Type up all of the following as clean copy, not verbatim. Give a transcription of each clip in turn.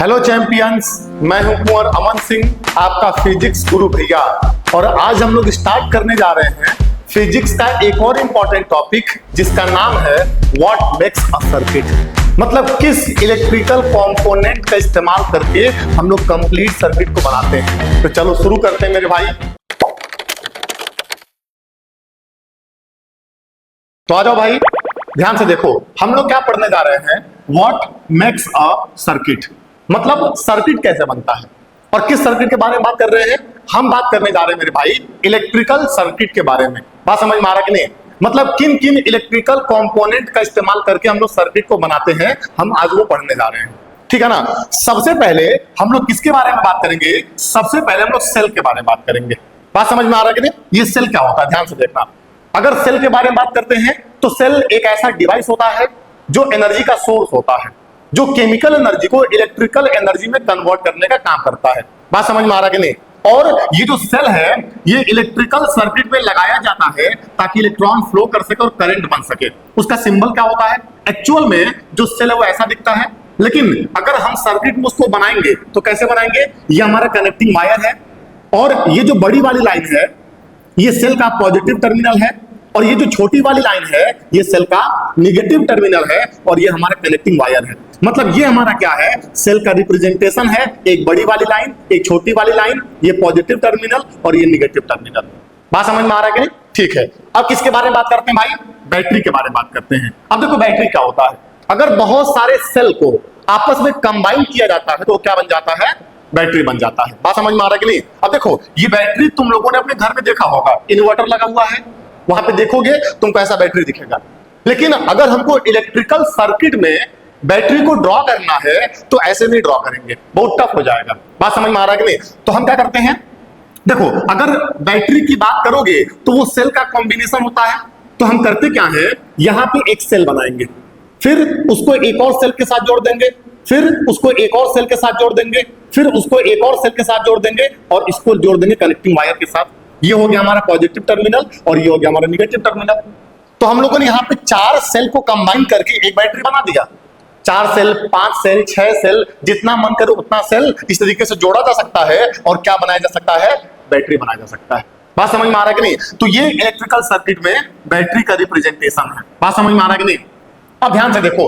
Hello champions, मैं हूं कुंवर अमन सिंह, आपका फिजिक्स गुरु भैया। और आज हम लोग स्टार्ट करने जा रहे हैं फिजिक्स का एक और इंपॉर्टेंट टॉपिक, जिसका नाम है व्हाट मेक्स अ सर्किट। मतलब किस इलेक्ट्रिकल कंपोनेंट का इस्तेमाल करके हम लोग कंप्लीट सर्किट को बनाते हैं। तो चलो शुरू करते हैं मेरे भाई। तो आ जाओ भाई, ध्यान से देखो, हम लोग क्या पढ़ने जा रहे हैं, व्हाट मेक्स अ सर्किट। मतलब सर्किट कैसे बनता है और किस सर्किट के बारे में बात कर रहे हैं। हम बात करने जा रहे हैं मेरे भाई इलेक्ट्रिकल सर्किट के बारे में। बात समझ में आ रहा कि नहीं? मतलब किन किन इलेक्ट्रिकल कंपोनेंट का इस्तेमाल करके हम लोग सर्किट को बनाते हैं, हम आज वो पढ़ने जा रहे हैं, ठीक है ना। सबसे पहले हम लोग किसके बारे में बात करेंगे? सबसे पहले हम लोग सेल के बारे में बात करेंगे। बात समझ में आ रहा है कि नहीं? ये सेल क्या होता है, ध्यान से देखना। अगर सेल के बारे में बात करते हैं तो सेल एक ऐसा डिवाइस होता है जो एनर्जी का सोर्स होता है, जो केमिकल एनर्जी को इलेक्ट्रिकल एनर्जी में कन्वर्ट करने का काम करता है। बात समझ में आ रहा है कि नहीं? और ये जो सेल है, ये इलेक्ट्रिकल सर्किट में लगाया जाता है ताकि इलेक्ट्रॉन फ्लो कर सके और करंट बन सके। उसका सिंबल क्या होता है? एक्चुअल में जो सेल है वो ऐसा दिखता है, लेकिन अगर हम सर्किट में उसको बनाएंगे तो कैसे बनाएंगे? ये हमारा कनेक्टिंग वायर है, और ये जो बड़ी वाली लाइन है ये सेल का पॉजिटिव टर्मिनल है, और ये जो छोटी वाली लाइन है ये सेल का निगेटिव टर्मिनल है, और ये हमारा कनेक्टिंग वायर है। मतलब ये हमारा क्या है? सेल का रिप्रेजेंटेशन है, एक बड़ी वाली लाइन, एक छोटी वाली लाइन, ये पॉजिटिव टर्मिनल और ये निगेटिव टर्मिनल। बात समझ में आ रहा है कि नहीं? ठीक है, अब किसके बारे में बात करते हैं भाई? बैटरी के बारे में बात करते हैं। अब देखो बैटरी क्या होता है। अगर बहुत सारे सेल को आपस में कंबाइन किया जाता है तो क्या बन जाता है? बैटरी बन जाता है। बात समझ में आ रहा है कि नहीं? अब देखो, ये बैटरी तुम लोगों ने अपने घर में देखा होगा, इन्वर्टर लगा हुआ है, वहां पे देखोगे तुमको ऐसा बैटरी दिखेगा। लेकिन अगर हमको इलेक्ट्रिकल सर्किट में बैटरी को ड्रॉ करना है तो ऐसे नहीं ड्रॉ करेंगे, बहुत टफ हो जाएगा। बात समझ में आ रहा है कि नहीं? तो हम क्या करते हैं, देखो, अगर बैटरी की बात करोगे तो वो सेल का कॉम्बिनेशन होता है। तो हम करते क्या है, यहां पे एक सेल बनाएंगे, फिर उसको एक और सेल के साथ जोड़ देंगे, फिर उसको एक और सेल के साथ जोड़ देंगे, फिर उसको एक और सेल के साथ जोड़ देंगे, और इसको जोड़ देंगे कनेक्टिंग वायर के साथ। ये हो गया हमारा पॉजिटिव टर्मिनल और ये हो गया हमारा निगेटिव टर्मिनल। तो हम लोगों ने यहाँ पे 4 सेल को कंबाइन करके एक बैटरी बना दिया। 4 सेल, 5 सेल, 6 सेल, जितना मन करे उतना सेल इस तरीके से जोड़ा जा सकता है, और क्या बनाया जा सकता है? बैटरी बनाया जा सकता है। बात समझ में आ रहा है कि नहीं? तो ये इलेक्ट्रिकल सर्किट में बैटरी का रिप्रेजेंटेशन है। बात समझ में आ रहा है कि नहीं? अब ध्यान से देखो,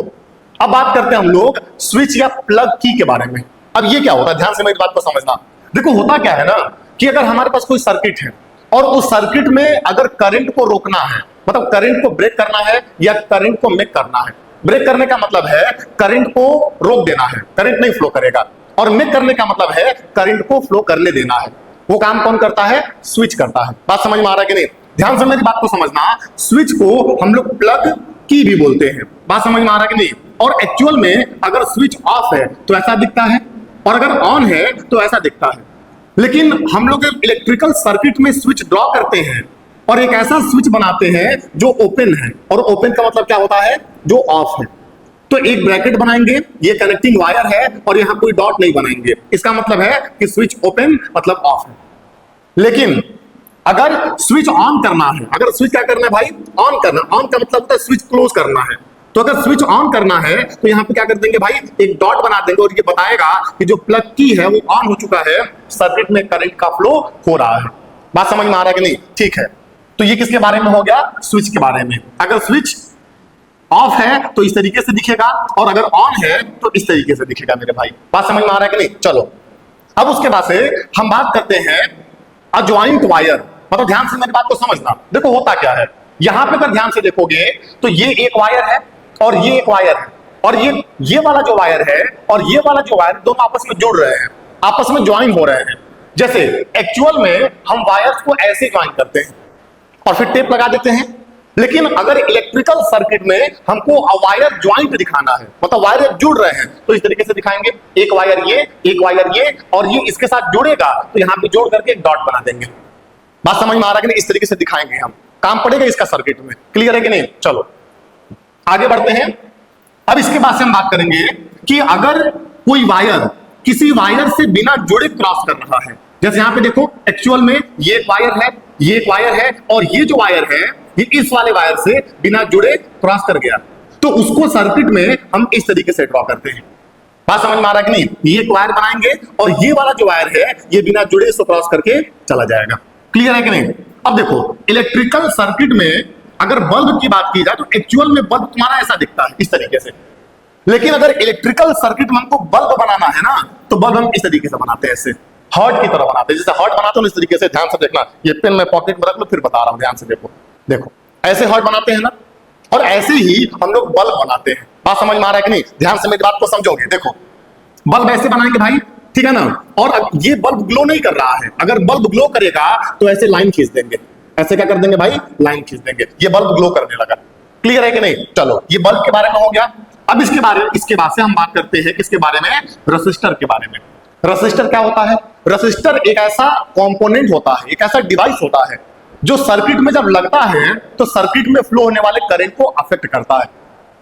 अब बात करते हैं हम लोग स्विच या प्लग की के बारे में। अब ये क्या होता है, ध्यान से मेरी बात को समझना। देखो, होता क्या है ना कि अगर हमारे पास कोई सर्किट है और उस सर्किट में अगर करंट को रोकना है, मतलब करंट को ब्रेक करना है या करंट को मेक करना है। ब्रेक करने का मतलब है करंट को रोक देना है, करंट नहीं फ्लो करेगा, और मेक करने का मतलब है करंट को फ्लो करने देना है। वो काम कौन करता है? स्विच करता है। बात समझ में आ रहा है कि नहीं? ध्यान से मेरी बात को समझना, स्विच को हम लोग प्लग की भी बोलते हैं। बात समझ में आ रहा है कि नहीं? और एक्चुअल में अगर स्विच ऑफ है तो ऐसा दिखता है, और अगर ऑन है तो ऐसा दिखता है। लेकिन हम लोग इलेक्ट्रिकल सर्किट में स्विच ड्रॉ करते हैं और एक ऐसा स्विच बनाते हैं जो ओपन है, और ओपन का मतलब क्या होता है? जो ऑफ है। तो एक ब्रैकेट बनाएंगे, ये कनेक्टिंग वायर है, और यहां कोई डॉट नहीं बनाएंगे। इसका मतलब है कि स्विच ओपन मतलब ऑफ है। लेकिन अगर स्विच ऑन करना है, अगर स्विच क्या करना है भाई? ऑन करना। ऑन का मतलब होता है स्विच क्लोज करना है। तो अगर स्विच ऑन करना है तो यहाँ पे क्या कर देंगे भाई? एक डॉट बना देंगे, और ये बताएगा कि जो प्लग की है वो ऑन हो चुका है, सर्किट में करंट का फ्लो हो रहा है। बात समझ में आ रहा है कि नहीं? ठीक है, तो ये किसके बारे में हो गया? स्विच के बारे में। अगर स्विच ऑफ है तो इस तरीके से दिखेगा, और अगर ऑन है तो इस तरीके से दिखेगा मेरे भाई। बात समझ में आ रहा है कि नहीं? चलो, अब उसके बाद से हम बात करते हैं अजॉइंट वायर। मतलब ध्यान से मेरी बात को समझना। देखो, होता क्या है, यहां पे अगर ध्यान से देखोगे तो ये एक वायर है और ये एक वायर है, और ये वाला जो वायर है और ये वाला जो वायर, दोनों आपस में जुड़ रहे हैं, आपस में ज्वाइन हो रहे हैं। जैसे एक्चुअल में हम वायर्स को ऐसे ज्वाइन करते हैं और फिर टेप लगा देते हैं। लेकिन अगर इलेक्ट्रिकल सर्किट में हमको वायर ज्वाइंट दिखाना है, मतलब वायर जुड़ रहे हैं, तो इस तरीके से दिखाएंगे। एक वायर ये, एक वायर ये, और ये इसके साथ जुड़ेगा तो यहां पे जोड़ करके एक डॉट बना देंगे। बात समझ में आ रहा है कि नहीं? इस तरीके से दिखाएंगे हम, काम पड़ेगा इसका सर्किट में। क्लियर है कि नहीं? चलो आगे बढ़ते हैं। अब इसके बाद से हम बात करेंगे कि अगर कोई वायर किसी वायर से बिना जुड़े क्रॉस कर रहा है, जैसे यहां पे देखो, एक्चुअल में ये एक वायर है, ये एक वायर है, और ये जो वायर है ये इस वाले वायर से बिना जुड़े क्रॉस कर गया, तो उसको सर्किट में हम इस तरीके से ड्रॉ करते हैं। बात समझ में आ रहा है कि नहीं? ये एक वायर बनाएंगे और ये वाला जो वायर है ये बिना जुड़े इसको क्रॉस करके चला जाएगा। क्लियर है कि नहीं? अब देखो इलेक्ट्रिकल सर्किट में अगर बल्ब की बात की जाए तो एक्चुअल में बल्ब तुम्हारा ऐसा दिखता है इस तरीके से, लेकिन अगर इलेक्ट्रिकल सर्किट में हमको बल्ब बनाना है ना तो बल्ब हम इस तरीके से बनाते हैं, ऐसे हार्ट की तरह बनाते हैं। जैसे हार्ट बनाते हो इस तरीके से, ध्यान से देखना, ये पेन मैं पॉकेट में रख लो फिर बता रहा हूं, ध्यान से देखो। देखो ऐसे हार्ट बनाते हैं ना, और ऐसे ही हम लोग बल्ब बनाते हैं। बात समझ में आ रहा है कि नहीं? ध्यान से मेरी बात को समझोगे। देखो बल्ब ऐसे बनाएंगे भाई, ठीक है ना, और ये बल्ब ग्लो नहीं कर रहा है, अगर बल्ब ग्लो करेगा तो ऐसे लाइन खींच देंगे, ऐसे क्या कर देंगे भाई, लाइन खींच देंगे, ये बल्ब ग्लो करने लगा। क्लियर है कि नहीं? चलो ये बल्ब के बारे में हो गया। अब इसके बाद से हम बात करते हैं किसके बारे में, रेसिस्टर के बारे में। रेसिस्टर क्या होता है? रेसिस्टर एक ऐसा कंपोनेंट होता है, एक ऐसा डिवाइस होता है जो सर्किट में जब लगता है तो सर्किट में फ्लो होने वाले करंट को अफेक्ट करता है।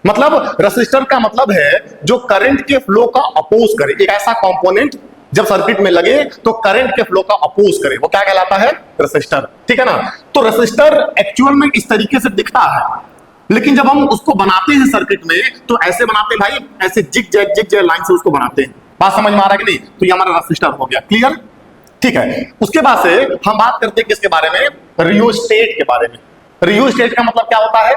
मतलब रेसिस्टर का मतलब है जो करंट के फ्लो का अपोज करे, एक ऐसा कंपोनेंट जब सर्किट में लगे तो करंट के फ्लो का अपोज करे, वो क्या कहलाता है, रेसिस्टर। ठीक है ना? तो रेसिस्टर एक्चुअल में इस तरीके से दिखता है, लेकिन जब हम उसको बनाते हैं सर्किट में तो ऐसे बनाते हैं भाई, ऐसे जिग जैग लाइन से उसको बनाते हैं। बात समझ में आ रहा है कि नहीं? तो ये हमारा रेसिस्टर हो गया। क्लियर? ठीक है। उसके बाद से हम बात करते हैं किसके बारे में, रियोस्टेट के बारे में। रियोस्टेट का मतलब क्या होता है,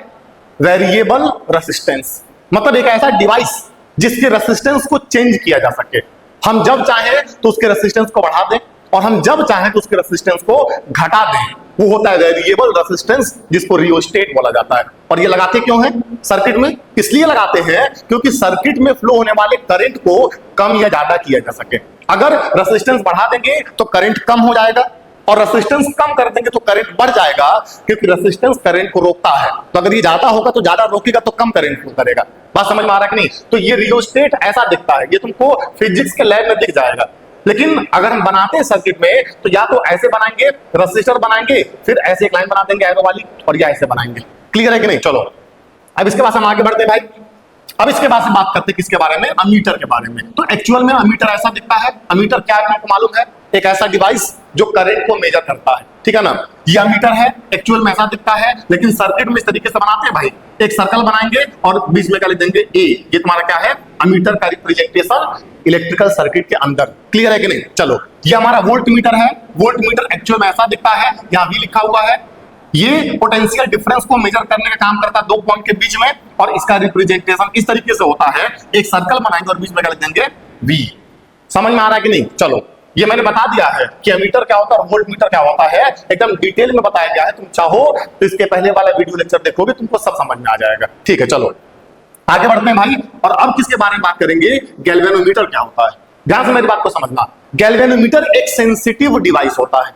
वेरिएबल रेसिस्टेंस, मतलब एक ऐसा डिवाइस जिसके रेसिस्टेंस को चेंज किया जा सके। हम जब चाहें तो उसके रेसिस्टेंस को बढ़ा दें और हम जब चाहें तो उसके रेसिस्टेंस को घटा दें, वो होता है वेरिएबल रेसिस्टेंस, जिसको रियोस्टेट बोला जाता है। और ये लगाते क्यों हैं सर्किट में? इसलिए लगाते हैं क्योंकि सर्किट में फ्लो होने वाले करंट को कम या ज्यादा किया जा सके। अगर रेसिस्टेंस बढ़ा देंगे तो करंट कम हो जाएगा, और रेसिस्टेंस कम कर देंगे तो करंट बढ़ जाएगा, क्योंकि रेसिस्टेंस करंट को रोकता है। तो अगर ये ज्यादा होगा तो ज्यादा रोकेगा तो कम करंट फ्लो करेगा। बात समझ में आ रहा है कि नहीं? तो ये रियोस्टेट ऐसा दिखता है, ये तुमको फिजिक्स के लैब में दिख जाएगा। लेकिन अगर हम बनाते हैं सर्किट में तो या तो ऐसे बनाएंगे, रेसिस्टर बनाएंगे, फिर ऐसे एक लाइन बना देंगे एरो वाली, और या ऐसे बनाएंगे। क्लियर है कि नहीं? चलो अब इसके बाद हम आगे बढ़ते हैं भाई। अब इसके बाद से बात करते हैं किसके बारे में, अमीटर के बारे में। तो एक्चुअल में अमीटर ऐसा दिखता है। अमीटर क्या है आपको मालूम है? एक ऐसा डिवाइस जो करंट को मेजर करता है। ठीक है ना? ये अमीटर है, एक्चुअल में ऐसा दिखता है, लेकिन सर्किट में इस तरीके से बनाते हैं भाई, एक सर्कल बनाएंगे और बीच में क्या लिख देंगे, ए। ये तुम्हारा क्या है, अमीटर का रिप्रेजेंटेशन इलेक्ट्रिकल सर्किट के अंदर। क्लियर है कि नहीं? चलो ये हमारा वोल्ट मीटर है। वोल्ट मीटर एक्चुअल में ऐसा दिखता है, यहां भी लिखा हुआ है। ये पोटेंशियल डिफरेंस को मेजर करने का काम करता है दो पॉइंट के बीच में, और इसका रिप्रेजेंटेशन इस तरीके से होता है, एक सर्कल बनाएंगे और बीच में क्या लिख देंगे, वी। समझ में आ रहा है कि नहीं? चलो ये मैंने बता दिया है कि अमीटर क्या होता है और वोल्ट मीटर क्या होता है, एकदम डिटेल में बताया गया है। तुम चाहो तो इसके पहले वाला वीडियो लेक्चर देखोगे, तुमको सब समझ में आ जाएगा। ठीक है, चलो आगे बढ़ते हैं भाई। और अब किसके बारे में बात करेंगे, गैल्वेनोमीटर क्या होता है। ध्यान से मेरी बात को समझना। गैल्वेनोमीटर एक सेंसिटिव डिवाइस होता है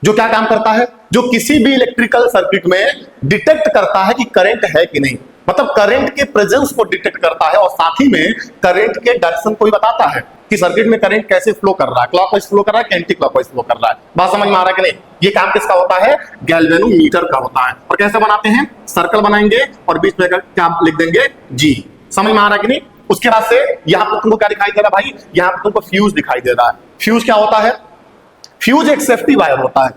जो क्या काम करता है, जो किसी भी इलेक्ट्रिकल सर्किट में डिटेक्ट करता है कि करंट है कि नहीं, मतलब करंट के प्रेजेंस को डिटेक्ट करता है, और साथ ही में करंट के डायरेक्शन को भी बताता है कि सर्किट में करंट कैसे फ्लो कर रहा है, क्लॉकवाइज फ्लो कर रहा है कि एंटी क्लॉकवाइज फ्लो कर रहा है। बात समझ में आ रहा है कि नहीं? ये काम किसका होता है, गैल्वेनोमीटर का होता है। और कैसे बनाते हैं, सर्कल बनाएंगे और बीच में क्या लिख देंगे, जी। समझ में आ रहा है कि नहीं? उसके बाद से यहाँ पर तुमको क्या दिखाई दे रहा है भाई, यहाँ पर तुमको फ्यूज दिखाई दे रहा है। फ्यूज क्या होता है, फ्यूज एक सेफ्टी वायर होता है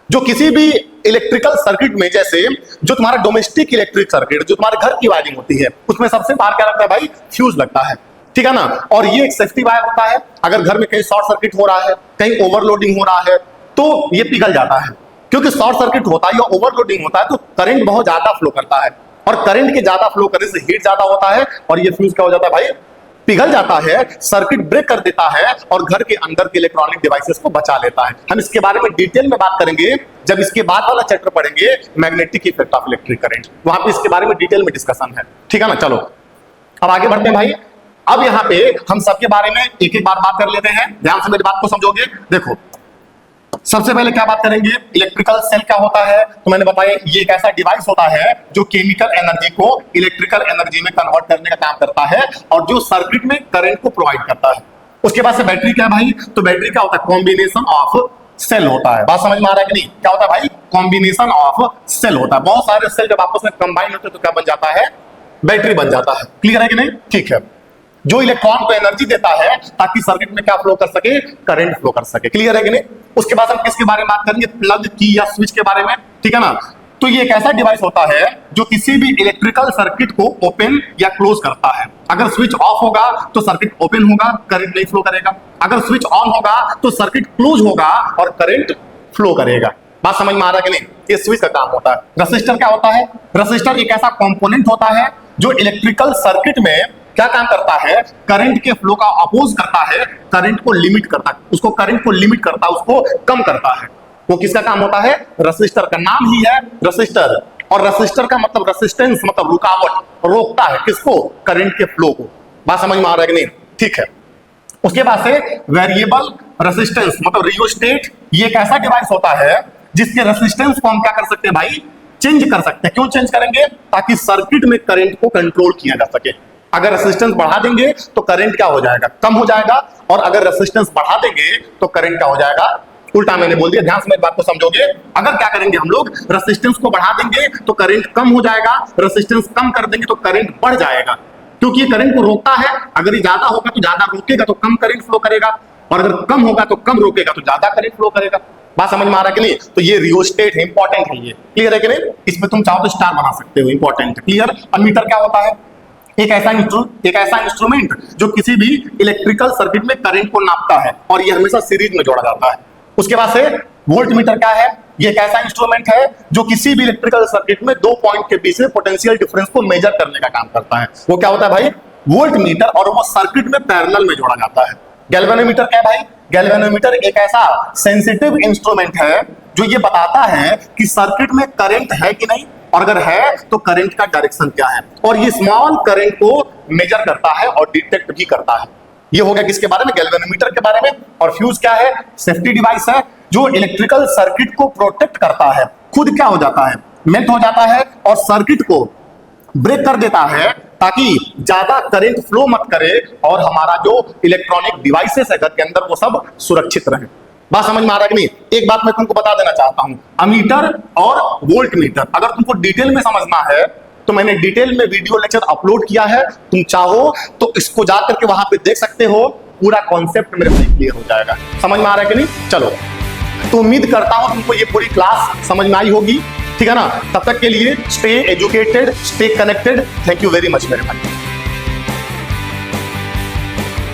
जो किसी भी इलेक्ट्रिकल सर्किट में, जैसे जो तुम्हारा डोमेस्टिक इलेक्ट्रिक सर्किट, जो तुम्हारे घर की वायरिंग होती है, उसमें सबसे बाहर क्या लगता है भाई, फ्यूज लगता है। ठीक है ना? और ये एक सेफ्टी वायर होता है। अगर घर में कहीं शॉर्ट सर्किट हो रहा है, कहीं ओवरलोडिंग हो रहा है, तो ये पिघल जाता है। क्योंकि शॉर्ट सर्किट होता है या ओवरलोडिंग होता है तो करंट बहुत ज्यादा फ्लो करता है, और करंट के ज्यादा फ्लो करने से हीट ज्यादा होता है, और ये फ्यूज क्या हो जाता है भाई, पिघल जाता है, सर्किट ब्रेक कर देता है और घर के अंदर के इलेक्ट्रॉनिक डिवाइसेस को बचा लेता है। हम इसके बारे में डिटेल में बात करेंगे जब इसके बाद वाला चैप्टर पढ़ेंगे, magnetic effect of electric current, वहां पे इसके बारे में डिटेल में डिस्कशन है। ठीक है ना? चलो अब आगे बढ़ते हैं भाई। अब यहाँ पे हम सबके बारे में एक एक बात कर लेते हैं, ध्यान से मेरी बात को समझोगे। देखो सबसे पहले क्या बात करेंगे, इलेक्ट्रिकल सेल क्या होता है। तो मैंने बताया ये एक ऐसा डिवाइस होता है जो केमिकल एनर्जी को इलेक्ट्रिकल एनर्जी में कन्वर्ट करने का काम करता है, और जो सर्किट में करंट को प्रोवाइड करता है। उसके बाद से बैटरी क्या है भाई, तो बैटरी क्या होता है, कॉम्बिनेशन ऑफ सेल होता है। बात समझ में आ रहा है कि नहीं? क्या होता है भाई, कॉम्बिनेशन ऑफ सेल होता है। बहुत सारे सेल जब आपस में कंबाइन होते हैं तो क्या बन जाता है, बैटरी बन जाता है। क्लियर है कि नहीं? ठीक है। जो इलेक्ट्रॉन को एनर्जी देता है ताकि सर्किट में क्या फ्लो कर सके, करंट फ्लो कर सके। क्लियर है कि नहीं? उसके बाद हम किसके बारे में बात करेंगे, प्लग की या स्विच के बारे में। ठीक है ना? तो ये एक ऐसा डिवाइस होता है जो किसी भी इलेक्ट्रिकल सर्किट को ओपन या क्लोज करता है। अगर स्विच ऑफ होगा तो सर्किट ओपन होगा, करंट नहीं फ्लो करेगा। अगर स्विच ऑन होगा तो सर्किट क्लोज होगा और करंट फ्लो करेगा। बात समझ में आ रहा है कि नहीं? ये स्विच का काम होता है। रेसिस्टर क्या होता है? रेसिस्टर एक ऐसा कंपोनेंट होता है जो इलेक्ट्रिकल सर्किट में क्या काम करता है? करंट के फ्लो का अपोज करता है, करंट को लिमिट करता है, उसको करंट को लिमिट करता है, उसको कम करता है। वो किसका काम होता है? रेसिस्टर का नाम ही है रेसिस्टर। और रेसिस्टर का मतलब रेसिस्टेंस, मतलब रुकावट, रोकता है किसको? करंट के फ्लो को। बात समझ में आ रहा है कि नहीं? ठीक है। उसके बाद से वेरिएबल रेसिस्टेंस मतलब रियोस्टेट, ये एक ऐसा डिवाइस होता है जिसके रेसिस्टेंस को हम क्या कर सकते हैं भाई? चेंज कर सकते हैं। क्यों चेंज करेंगे? ताकि सर्किट में करंट को कंट्रोल किया जा सके। अगर रेसिस्टेंस बढ़ा देंगे तो करंट क्या हो जाएगा? कम हो जाएगा। और अगर रेसिस्टेंस बढ़ा देंगे तो करंट क्या हो जाएगा? उल्टा मैंने बोल दिया, ध्यान से मेरी बात को समझोगे। अगर क्या करेंगे हम लोग? रेसिस्टेंस को बढ़ा देंगे तो करंट कम हो जाएगा, रेसिस्टेंस कम कर देंगे तो करंट बढ़ जाएगा, क्योंकि ये करंट को रोकता है। अगर ये ज्यादा होगा तो ज्यादा रोकेगा तो कम करंट फ्लो करेगा, और अगर कम होगा तो कम रोकेगा तो ज्यादा करंट फ्लो करेगा। बात समझ में आ रहा है कि नहीं? तो ये रियोस्टेट है, इंपॉर्टेंट है। ये क्लियर है कि नहीं? इसमें तुम चाहो तो स्टार बना सकते हो, इंपॉर्टेंट। क्लियर? अमीटर क्या होता है? एक ऐसा इंस्ट्रूमेंट जो किसी भी इलेक्ट्रिकल सर्किट में करंट को नापता है, और ये हमेशा सीरीज में जोड़ा जाता है। उसके बाद से वोल्ट मीटर क्या है? ये एक ऐसा इंस्ट्रूमेंट है जो किसी भी इलेक्ट्रिकल सर्किट में दो पॉइंट के बीच में पोटेंशियल डिफरेंस को मेजर करने का काम करता है। वो क्या होता है भाई? वोल्ट मीटर, और वो सर्किट में पैरेलल में जोड़ा जाता है। गैल्वेनोमीटर क्या है भाई? गैल्वेनोमीटर एक ऐसा सेंसिटिव इंस्ट्रूमेंट है जो ये बताता है कि सर्किट में करंट है कि नहीं, और अगर है तो करंट का डायरेक्शन क्या है, और ये स्मॉल करंट को मेजर करता है और डिटेक्ट भी करता है। ये हो गया किसके बारे में? गैल्वेनोमीटर के बारे में। और फ्यूज क्या है? सेफ्टी डिवाइस है जो इलेक्ट्रिकल सर्किट को प्रोटेक्ट करता है। खुद क्या हो जाता है? मेल्ट हो जाता है और सर्किट को ब्रेक कर देता है, ताकि ज्यादा करंट फ्लो मत करे और हमारा जो इलेक्ट्रॉनिक डिवाइसेस है घर के अंदर वो सब सुरक्षित रहे। बात समझ में आ रहा है कि नहीं? एक बात मैं तुमको बता देना चाहता हूं, अमीटर और वोल्ट मीटर अगर तुमको डिटेल में समझना है तो मैंने डिटेल में वीडियो लेक्चर अपलोड किया है। तुम चाहो तो इसको जाकर के वहां पे देख सकते हो, पूरा कॉन्सेप्ट मेरे को क्लियर हो जाएगा। समझ में आ रहा है कि नहीं? चलो, तो उम्मीद करता हूं तुमको ये पूरी क्लास समझ में आई होगी। ठीक है ना? तब तक के लिए stay educated, stay connected. Thank you very much मेरे भाई।